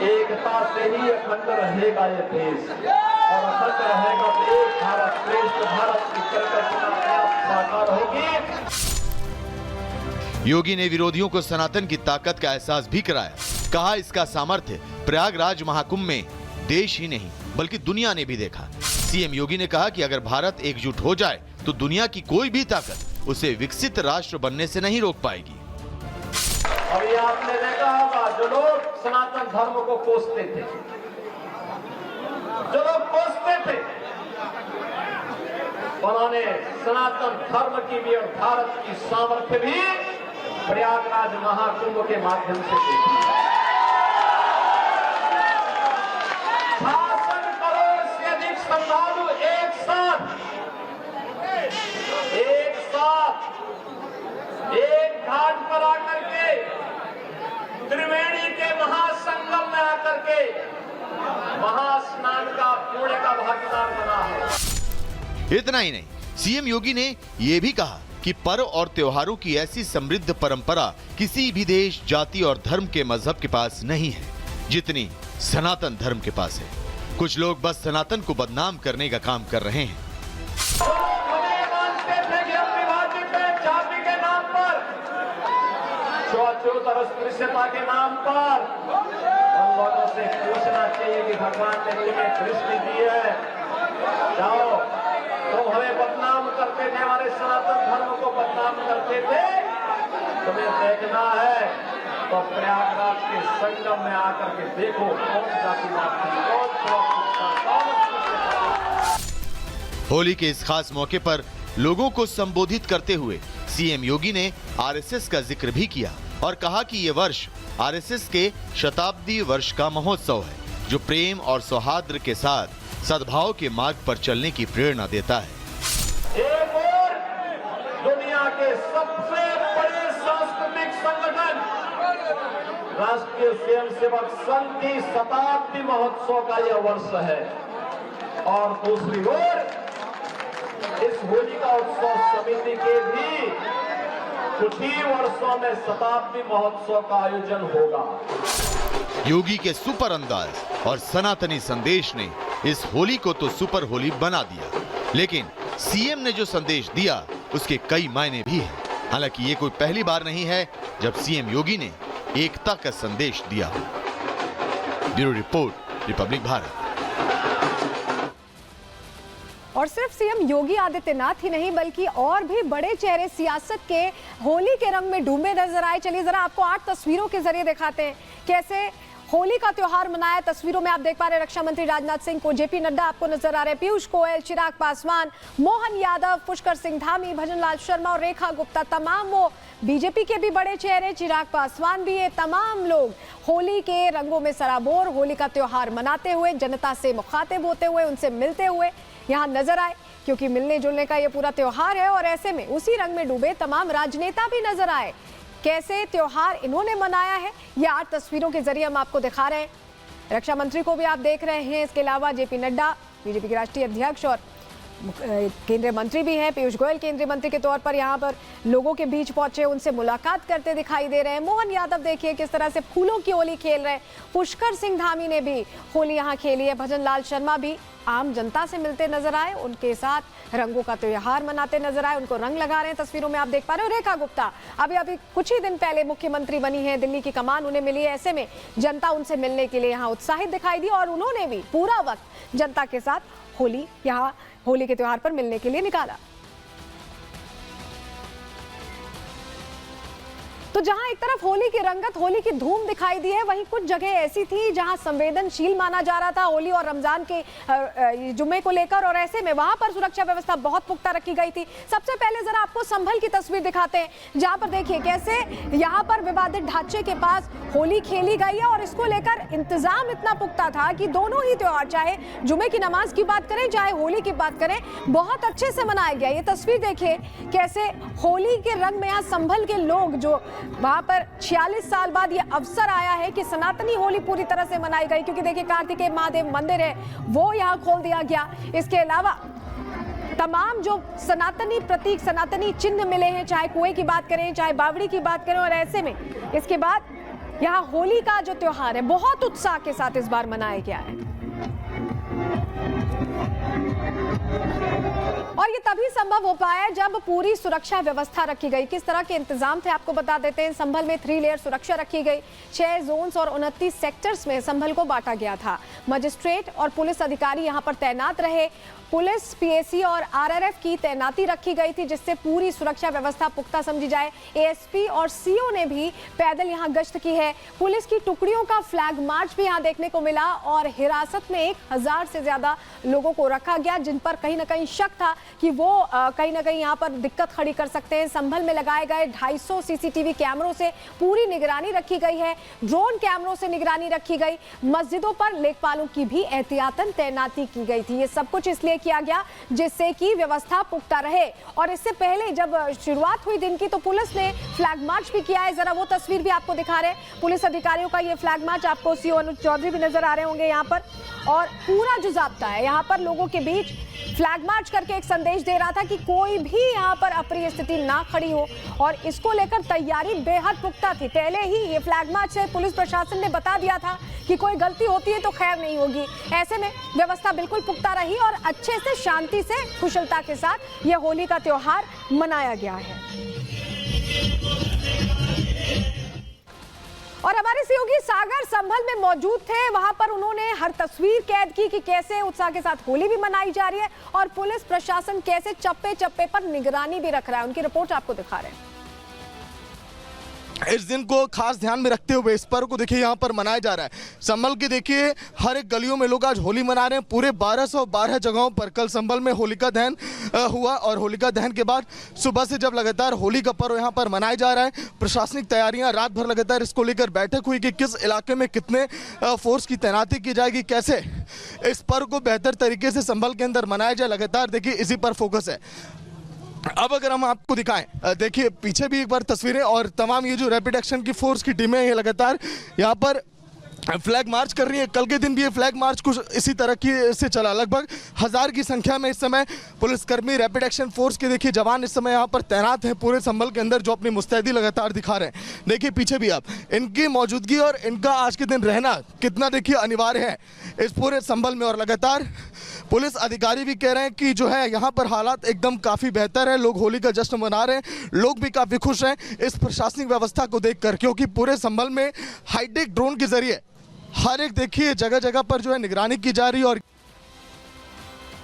एकता से ही अखंड रहेगा ये देश, और अखंड रहेगा तो एक भारत श्रेष्ठ भारत की परिकल्पना अपने आप साकार होगी। योगी ने विरोधियों को सनातन की ताकत का एहसास भी कराया। कहा इसका सामर्थ्य प्रयागराज महाकुंभ में देश ही नहीं बल्कि दुनिया ने भी देखा। सीएम योगी ने कहा कि अगर भारत एकजुट हो जाए तो दुनिया की कोई भी ताकत उसे विकसित राष्ट्र बनने से नहीं रोक पाएगी। और ये आपने देखा होगा, जो लोग सनातन धर्म को कोसते थे, जो लोग कोसते थे, उन्होंने सनातन धर्म की भी और भारत की सामर्थ्य भी प्रयागराज महाकुंभ के माध्यम से देखी। 66 करोड़ से अधिक श्रद्धालु एक साथ एक घाट पर आकर के, त्रिवेणी के महासंगम में आकर के महास्नान का पुण्य का भागीदार बना है। इतना ही नहीं, सीएम योगी ने यह भी कहा कि पर्व और त्योहारों की ऐसी समृद्ध परंपरा किसी भी देश, जाति और धर्म के मजहब के पास नहीं है जितनी सनातन धर्म के पास है। कुछ लोग बस सनातन को बदनाम करने का काम कर रहे हैं। अस्पृश्यता के नाम पर हम लोगों से पूछना चाहिए कि भगवान ने तुम्हें दृष्टि दी है, जाओ तुम हमें बदनाम करते थे, हमारे सनातन धर्म को बदनाम करते थे, तुम्हें देखना है तो प्रयागराज के संगम में आकर के देखो कौन जातिवाद थी, होली के इस खास मौके पर लोगों को संबोधित करते हुए सीएम योगी ने आरएसएस का जिक्र भी किया और कहा कि ये वर्ष आरएसएस के शताब्दी वर्ष का महोत्सव है, जो प्रेम और सौहार्द के साथ सद्भाव के मार्ग पर चलने की प्रेरणा देता है। एक और दुनिया के सबसे बड़े सांस्कृतिक संगठन राष्ट्रीय स्वयंसेवक संघ की शताब्दी महोत्सव का यह वर्ष है, और दूसरी ओर इस होलिका उत्सव समिति के भी कुछ ही वर्षों में शताब्दी महोत्सव का आयोजन होगा। योगी के सुपर अंदाज और सनातनी संदेश ने इस होली को तो सुपर होली बना दिया, लेकिन सीएम ने जो संदेश दिया उसके कई मायने भी हैं। हालांकि ये कोई पहली बार नहीं है जब सीएम योगी ने एकता का संदेश दिया हो। Bureau report, Republic Bharat. और सिर्फ सीएम योगी आदित्यनाथ ही नहीं बल्कि और भी बड़े चेहरे सियासत के होली के रंग में डूबे नजर आए। चलिए जरा आपको 8 तस्वीरों के जरिए दिखाते हैं कैसे होली का त्योहार मनाया। तस्वीरों में आप देख पा रहे हैं रक्षा मंत्री राजनाथ सिंह को, जेपी नड्डा आपको नजर आ रहे हैं, पीयूष गोयल, चिराग पासवान, मोहन यादव, पुष्कर सिंह धामी, भजन लाल शर्मा और रेखा गुप्ता, तमाम वो बीजेपी के भी बड़े चेहरे, चिराग पासवान भी है। तमाम लोग होली के रंगों में सराबोर होली का त्योहार मनाते हुए, जनता से मुखातिब होते हुए, उनसे मिलते हुए यहाँ नजर आए, क्योंकि मिलने जुलने का ये पूरा त्योहार है। और ऐसे में उसी रंग में डूबे तमाम राजनेता भी नजर आए। कैसे त्योहार इन्होंने मनाया है ये 8 तस्वीरों के जरिए हम आपको दिखा रहे हैं। रक्षा मंत्री को भी आप देख रहे हैं, इसके अलावा जेपी नड्डा बीजेपी के राष्ट्रीय अध्यक्ष और केंद्रीय मंत्री भी हैं, पीयूष गोयल केंद्रीय मंत्री के तौर पर यहाँ पर लोगों के बीच पहुंचे, उनसे मुलाकात करते दिखाई दे रहे हैं। मोहन यादव देखिए किस तरह से फूलों की होली खेल रहे हैं। पुष्कर सिंह धामी ने भी होली यहाँ खेली है। भजन लाल शर्मा भी आम जनता से मिलते नजर आए, उनके साथ रंगों का त्योहार मनाते नजर आए, उनको रंग लगा रहे हैं। तस्वीरों में आप देख पा रहे हो रेखा गुप्ता अभी कुछ ही दिन पहले मुख्यमंत्री बनी है, दिल्ली की कमान उन्हें मिली है। ऐसे में जनता उनसे मिलने के लिए यहाँ उत्साहित दिखाई दी और उन्होंने भी पूरा वक्त जनता के साथ होली यहाँ होली के त्योहार पर मिलने के लिए निकाला। तो जहां एक तरफ होली की रंगत, होली की धूम दिखाई दी है, वहीं कुछ जगह ऐसी थी जहां संवेदनशील माना जा रहा था होली और रमजान के जुम्मे को लेकर, और ऐसे में वहां पर सुरक्षा व्यवस्था बहुत पुख्ता रखी गई थी। सबसे पहले जरा आपको संभल की तस्वीर दिखाते हैं, जहां पर देखिए कैसे यहां पर विवादित ढांचे के पास होली खेली गई है और इसको लेकर इंतजाम इतना पुख्ता था कि दोनों ही त्योहार, चाहे जुम्मे की नमाज की बात करें चाहे होली की बात करें, बहुत अच्छे से मनाया गया। ये तस्वीर देखिए कैसे होली के रंग में यहाँ संभल के लोग, जो वहां पर 46 साल बाद ये अवसर आया है कि सनातनी होली पूरी तरह से मनाई गई, क्योंकि देखिए कार्तिकेय महादेव मंदिर है वो यहाँ खोल दिया गया। इसके अलावा तमाम जो सनातनी प्रतीक, सनातनी चिन्ह मिले हैं, चाहे कुएं की बात करें चाहे बावड़ी की बात करें, और ऐसे में इसके बाद यहाँ होली का जो त्योहार है बहुत उत्साह के साथ इस बार मनाया गया है और ये तभी संभव हो पाया जब पूरी सुरक्षा व्यवस्था रखी गई। किस तरह के इंतजाम थे आपको बता देते हैं। संभल में 3 लेयर सुरक्षा रखी गई। 6 जोन्स और 29 सेक्टर्स में संभल को बांटा गया था। मजिस्ट्रेट और पुलिस अधिकारी यहां पर तैनात रहे। पुलिस, पीएसी और आरआरएफ की तैनाती रखी गई थी जिससे पूरी सुरक्षा व्यवस्था पुख्ता समझी जाए। एएसपी और सीओ ने भी पैदल यहां गश्त की है। पुलिस की टुकड़ियों का फ्लैग मार्च भी यहां देखने को मिला और हिरासत में 1000 से ज्यादा लोगों को रखा गया जिन पर कहीं ना कहीं शक था कि वो कहीं ना कहीं यहां पर दिक्कत खड़ी कर सकते हैं। संभल में लगाए गए 250 सीसीटीवी कैमरों से पूरी निगरानी रखी गई है। ड्रोन कैमरों से निगरानी रखी गई। मस्जिदों पर लेखपालों की भी एहतियातन तैनाती की गई थी। ये सब कुछ इसलिए किया गया जिससे कि व्यवस्था पुख्ता रहे। और इससे पहले जब शुरुआत हुई दिन की तो पुलिस ने फ्लैग मार्च भी किया है। जरा वो तस्वीर भी आपको दिखा रहे हैं पुलिस अधिकारियों का। ये फ्लैग मार्च आपको सीओ अनुज चौधरी भी नजर आ रहे होंगे यहाँ पर। और पूरा जो जाब्ता है यहाँ पर लोगों के बीच फ्लैग मार्च करके एक संदेश दे रहा था कि कोई भी यहाँ पर अप्रिय स्थिति ना खड़ी हो और इसको लेकर तैयारी बेहद पुख्ता थी। पहले ही ये फ्लैग मार्च से पुलिस प्रशासन ने बता दिया था कि कोई गलती होती है तो खैर नहीं होगी। ऐसे में व्यवस्था बिल्कुल पुख्ता रही और अच्छे से शांति से कुशलता के साथ ये होली का त्योहार मनाया गया है। और हमारे सहयोगी सागर संभल में मौजूद थे। वहां पर उन्होंने हर तस्वीर कैद की कि कैसे उत्साह के साथ होली भी मनाई जा रही है और पुलिस प्रशासन कैसे चप्पे चप्पे पर निगरानी भी रख रहा है। उनकी रिपोर्ट आपको दिखा रहे हैं। इस दिन को खास ध्यान में रखते हुए इस पर्व को देखिए यहाँ पर मनाया जा रहा है। संभल की देखिए हर एक गलियों में लोग आज होली मना रहे हैं। पूरे 1212 जगहों पर कल संभल में होलिका दहन हुआ और होलिका दहन के बाद सुबह से जब लगातार होली का पर्व यहाँ पर मनाया जा रहा है, प्रशासनिक तैयारियां रात भर लगातार इसको लेकर बैठक हुई कि किस इलाके में कितने फोर्स की तैनाती की जाएगी, कैसे इस पर्व को बेहतर तरीके से संभल के अंदर मनाया जाए। लगातार देखिए इसी पर फोकस है। अब अगर हम आपको दिखाएं, देखिए पीछे भी एक बार तस्वीरें और तमाम ये जो रैपिड एक्शन की फोर्स की टीमें ये लगातार यहाँ पर फ्लैग मार्च कर रही है। कल के दिन भी ये फ्लैग मार्च कुछ इसी तरह की से चला। लगभग 1000 की संख्या में इस समय पुलिसकर्मी, रैपिड एक्शन फोर्स के देखिए जवान इस समय यहाँ पर तैनात हैं पूरे संभल के अंदर, जो अपनी मुस्तैदी लगातार दिखा रहे हैं। देखिए पीछे भी आप इनकी मौजूदगी और इनका आज के दिन रहना कितना देखिए अनिवार्य है इस पूरे संभल में। और लगातार पुलिस अधिकारी भी कह रहे हैं कि जो है यहाँ पर हालात एकदम काफ़ी बेहतर है। लोग होली का जश्न मना रहे हैं, लोग भी काफ़ी खुश हैं इस प्रशासनिक व्यवस्था को देखकर, क्योंकि पूरे संभल में हाईटेक ड्रोन के जरिए हर एक देखिए जगह जगह पर जो है निगरानी की जा रही है। और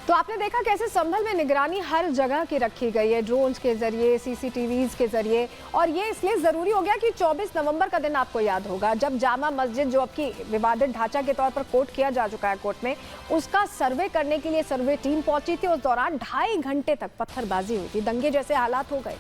तो आपने देखा कैसे संभल में निगरानी हर जगह की रखी गई है, ड्रोन्स के जरिए, सीसीटीवीज के जरिए। और ये इसलिए जरूरी हो गया कि 24 नवंबर का दिन आपको याद होगा जब जामा मस्जिद, जो आपकी विवादित ढांचा के तौर पर कोर्ट किया जा चुका है कोर्ट में, उसका सर्वे करने के लिए सर्वे टीम पहुंची थी। उस दौरान 2.5 घंटे तक पत्थरबाजी हुई थी, दंगे जैसे हालात हो गए।